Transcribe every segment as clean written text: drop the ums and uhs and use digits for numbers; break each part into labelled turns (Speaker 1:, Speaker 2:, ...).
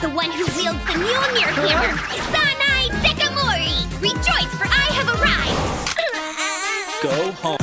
Speaker 1: the one who wields the Mjolnir hammer, Sanai Dekamori! Rejoice, for I have arrived!
Speaker 2: Go home.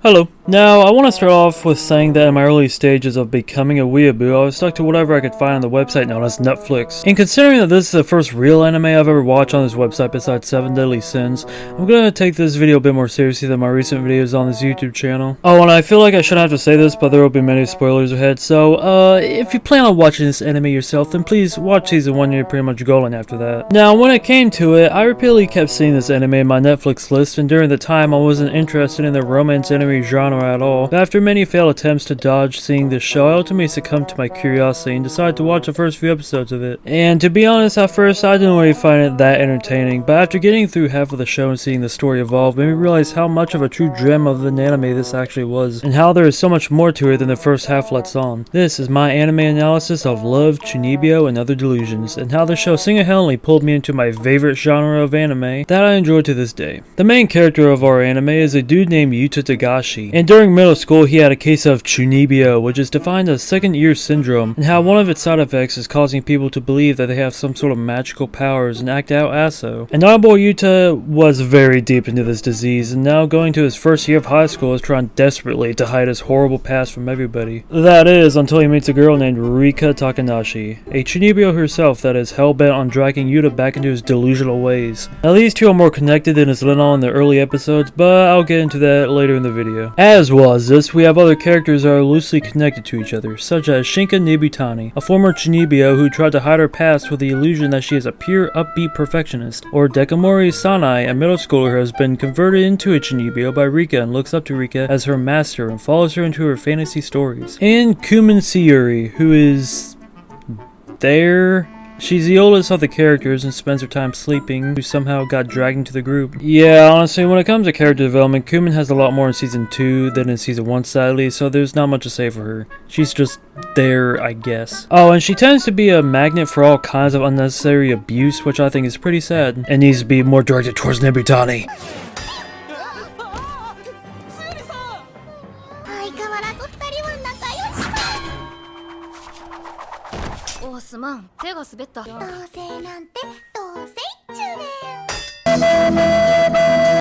Speaker 2: Hello. Now, I want to start off with saying that in my early stages of becoming a weeaboo, I was stuck to whatever I could find on the website known as Netflix. And considering that this is the first real anime I've ever watched on this website besides 7 Deadly Sins, I'm gonna take this video a bit more seriously than my recent videos on this YouTube channel. Oh, and I feel like I shouldn't have to say this, but there will be many spoilers ahead, so, if you plan on watching this anime yourself, then please watch season 1 and you're pretty much golden after that. Now, when it came to it, I repeatedly kept seeing this anime in my Netflix list, and during the time I wasn't interested in the romance anime genre at all. But after many failed attempts to dodge seeing this show, I ultimately succumbed to my curiosity and decided to watch the first few episodes of it. And to be honest, at first I didn't really find it that entertaining, but after getting through half of the show and seeing the story evolve, made me realize how much of a true gem of an anime this actually was, and how there is so much more to it than the first half lets on. This is my anime analysis of Love, Chunibyo, and Other Delusions, and how the show single-handedly pulled me into my favorite genre of anime that I enjoy to this day. The main character of our anime is a dude named Yuta Tagashi, and during middle school he had a case of chunibyo, which is defined as second-year syndrome, and how one of its side effects is causing people to believe that they have some sort of magical powers and act out as so. And our boy Yuta was very deep into this disease, and now going to his first year of high school is trying desperately to hide his horrible past from everybody. That is, until he meets a girl named Rika Takanashi, a chunibyo herself that is hell-bent on dragging Yuta back into his delusional ways. Now these two are more connected than is let on in the early episodes, but I'll get into that later in the video. As well as this, we have other characters that are loosely connected to each other, such as Shinka Nibutani, a former chunibyo who tried to hide her past with the illusion that she is a pure upbeat perfectionist, or Dekamori Sanai, a middle schooler who has been converted into a chunibyo by Rika and looks up to Rika as her master and follows her into her fantasy stories, and Kumin Sayuri, who is there. She's the oldest of the characters and spends her time sleeping, who somehow got dragged into the group. Yeah, honestly, when it comes to character development, Kumin has a lot more in season 2 than in season 1 sadly, so there's not much to say for her. She's just there, I guess. Oh, and she tends to be a magnet for all kinds of unnecessary abuse, which I think is pretty sad, and needs to be more directed towards Nibutani.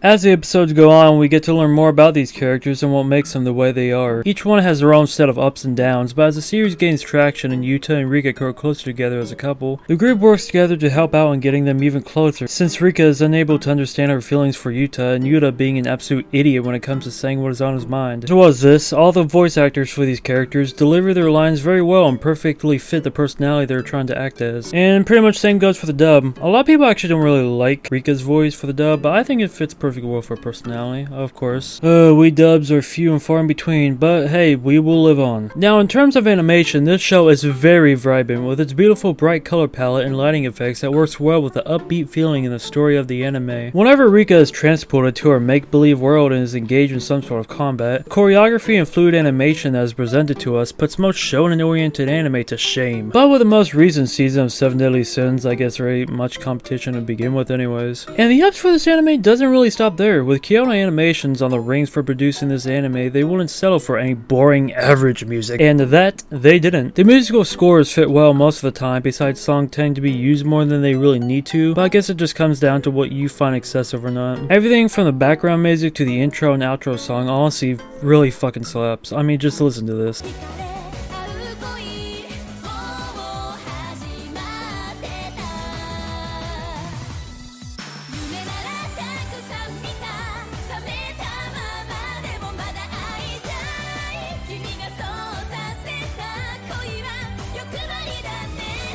Speaker 2: As the episodes go on, we get to learn more about these characters and what makes them the way they are. Each one has their own set of ups and downs, but as the series gains traction and Yuta and Rika grow closer together as a couple, the group works together to help out in getting them even closer, since Rika is unable to understand her feelings for Yuta, and Yuta being an absolute idiot when it comes to saying what is on his mind. As well as this, all the voice actors for these characters deliver their lines very well and perfectly fit the personality they're trying to act as. And pretty much same goes for the dub. A lot of people actually don't really like Rika's voice for the dub, but I think it fits perfectly well for personality, of course. We dubs are few and far in between, but hey, we will live on. Now, in terms of animation, this show is very vibrant with its beautiful bright color palette and lighting effects that works well with the upbeat feeling in the story of the anime. Whenever Rika is transported to her make-believe world and is engaged in some sort of combat, choreography and fluid animation that is presented to us puts most shonen-oriented anime to shame. But with the most recent season of 7 Deadly Sins, I guess there ain't much competition to begin with anyways. And the ups for this anime doesn't really stop there. With Kyoto Animations on the rings for producing this anime, they wouldn't settle for any boring average music, and that they didn't. The musical scores fit well most of the time, besides songs tending to be used more than they really need to, but I guess it just comes down to what you find excessive or not. Everything from the background music to the intro and outro song honestly really fucking slaps. I mean, just listen to this.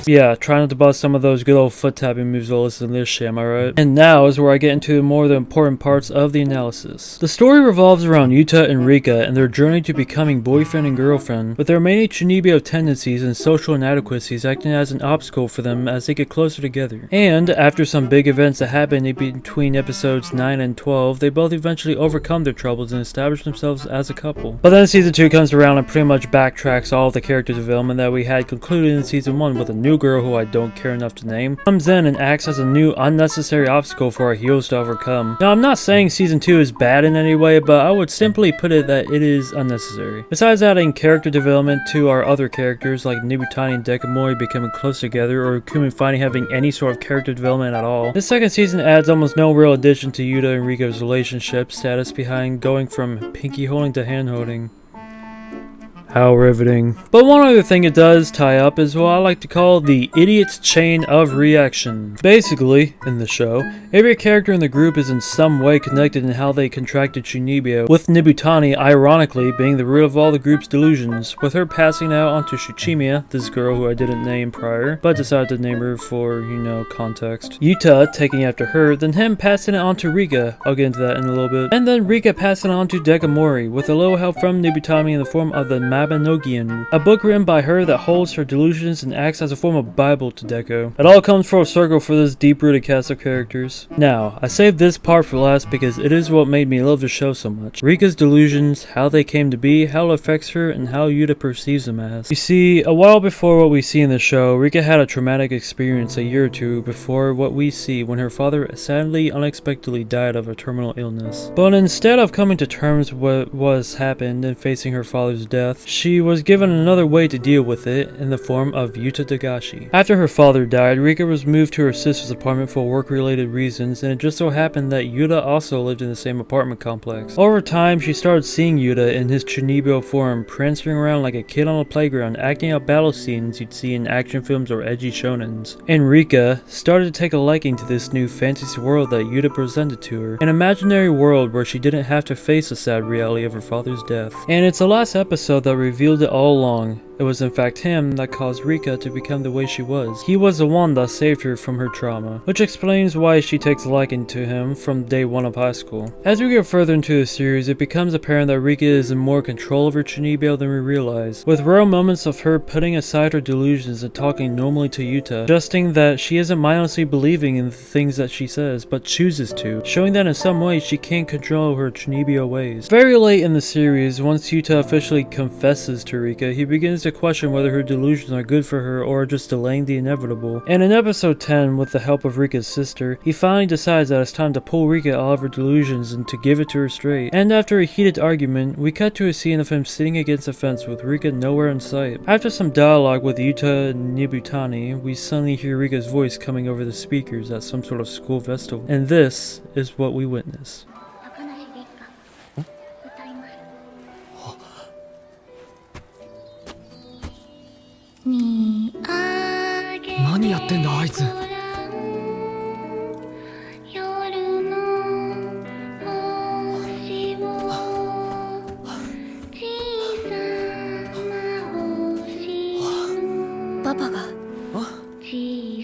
Speaker 2: Yeah, try not to bust some of those good old foot tapping moves while listening to this shit, am I right? And now is where I get into more of the important parts of the analysis. The story revolves around Yuta and Rika and their journey to becoming boyfriend and girlfriend, with their many chunibyo tendencies and social inadequacies acting as an obstacle for them as they get closer together. And after some big events that happen in between episodes 9 and 12, they both eventually overcome their troubles and establish themselves as a couple. But then season 2 comes around and pretty much backtracks all of the character development that we had concluded in season 1 with a new girl who I don't care enough to name, comes in and acts as a new unnecessary obstacle for our heroes to overcome. Now, I'm not saying season 2 is bad in any way, but I would simply put it that it is unnecessary. Besides adding character development to our other characters like Nibutani and Dekamori becoming close together, or Kumi finally having any sort of character development at all, this second season adds almost no real addition to Yuta and Rika's relationship status behind going from pinky holding to hand holding. How riveting. But one other thing it does tie up is what I like to call the idiot's chain of reaction. Basically, in the show, every character in the group is in some way connected in how they contracted Chunibyo, with Nibutani ironically being the root of all the group's delusions, with her passing out onto Shuchimiya, this girl who I didn't name prior, but decided to name her for, you know, context. Yuta taking after her, then him passing it on to Rika, I'll get into that in a little bit, and then Rika passing it on to Dekamori, with a little help from Nibutani in the form of the Mabinogion, a book written by her that holds her delusions and acts as a form of Bible to Deko. It all comes full circle for this deep-rooted cast of characters. Now, I saved this part for last because it is what made me love the show so much. Rika's delusions, how they came to be, how it affects her, and how Yuta perceives them as. You see, a while before what we see in the show, Rika had a traumatic experience a year or two before what we see when her father sadly, unexpectedly died of a terminal illness. But instead of coming to terms with what was happened and facing her father's death, she was given another way to deal with it in the form of Yuta Dagashi. After her father died, Rika was moved to her sister's apartment for work-related reasons, and it just so happened that Yuta also lived in the same apartment complex. Over time, she started seeing Yuta in his Chunibyo form, prancing around like a kid on a playground, acting out battle scenes you'd see in action films or edgy shonens. And Rika started to take a liking to this new fantasy world that Yuta presented to her, an imaginary world where she didn't have to face the sad reality of her father's death. And it's the last episode that revealed it all along. It was in fact him that caused Rika to become the way she was. He was the one that saved her from her trauma, which explains why she takes a liking to him from day one of high school. As we get further into the series, it becomes apparent that Rika is in more control of her Chunibyo than we realize, with rare moments of her putting aside her delusions and talking normally to Yuta, suggesting that she isn't mindlessly believing in the things that she says, but chooses to, showing that in some ways she can't control her Chunibyo ways. Very late in the series, once Yuta officially confesses to Rika, he begins to question whether her delusions are good for her or just delaying the inevitable. And in episode 10, with the help of Rika's sister, he finally decides that it's time to pull Rika out of her delusions and to give it to her straight. And after a heated argument, we cut to a scene of him sitting against a fence with Rika nowhere in sight. After some dialogue with Yuta and Nibutani, we suddenly hear Rika's voice coming over the speakers at some sort of school festival. And this is what we witness.
Speaker 3: 何やってんだあいつ。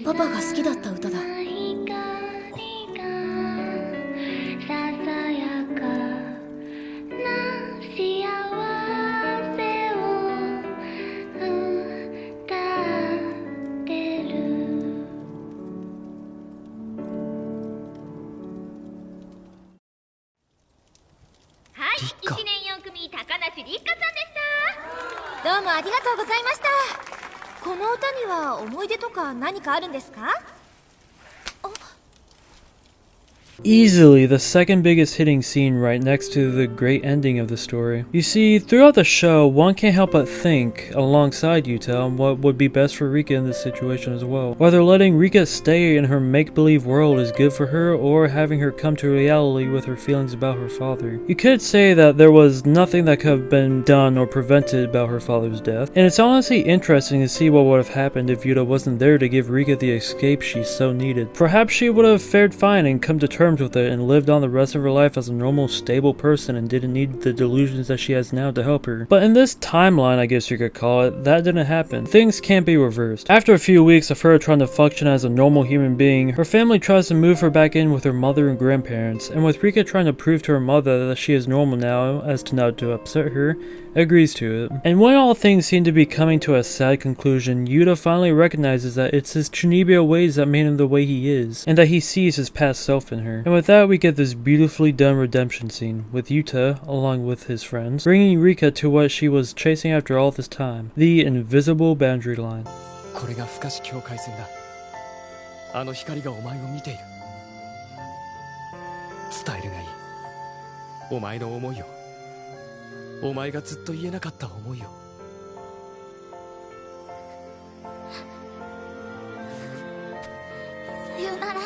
Speaker 4: パパが好きだった歌だ。
Speaker 1: 一年4組高梨立花さんでした。
Speaker 4: どうもありがとうございました。この歌には思い出とか何かあるんですか？
Speaker 2: Easily the second biggest hitting scene right next to the great ending of the story. You see, throughout the show, one can't help but think, alongside Yuta, on what would be best for Rika in this situation as well. Whether letting Rika stay in her make-believe world is good for her, or having her come to reality with her feelings about her father. You could say that there was nothing that could have been done or prevented about her father's death, and it's honestly interesting to see what would have happened if Yuta wasn't there to give Rika the escape she so needed. Perhaps she would have fared fine and come to terms with it and lived on the rest of her life as a normal, stable person and didn't need the delusions that she has now to help her. But in this timeline, I guess you could call it, that didn't happen. Things can't be reversed. After a few weeks of her trying to function as a normal human being, her family tries to move her back in with her mother and grandparents, and with Rika trying to prove to her mother that she is normal now as to not to upset her, agrees to it. And when all things seem to be coming to a sad conclusion, Yuta finally recognizes that it's his Chunibyo ways that made him the way he is, and that he sees his past self in her. And with that, we get this beautifully done redemption scene, with Yuta, along with his friends, bringing Rika to what she was chasing after all this time, the invisible boundary line.
Speaker 3: これが不可視境界線だ。あの光がお前を見ている。伝えるがいい。お前の思いを。お前がずっと言えなかった思いを。
Speaker 4: さよなら。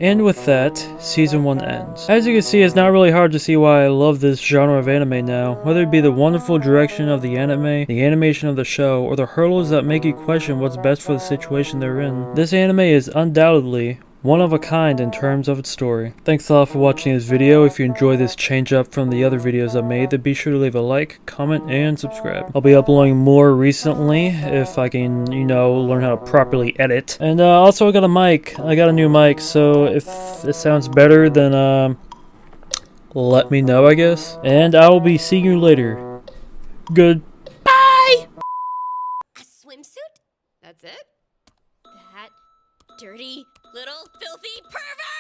Speaker 2: And with that, Season 1 ends. As you can see, it's not really hard to see why I love this genre of anime now, whether it be the wonderful direction of the anime, the animation of the show, or the hurdles that make you question what's best for the situation they're in. This anime is undoubtedly one of a kind in terms of its story. Thanks a lot for watching this video. If you enjoy this change up from the other videos I've made, then be sure to leave a like, comment, and subscribe. I'll be uploading more recently if I can, learn how to properly edit. And also I got a mic. I got a new mic, so if it sounds better, then let me know, I guess. And I will be seeing you later. Goodbye!
Speaker 1: A swimsuit? That's it? That dirty little filthy pervert!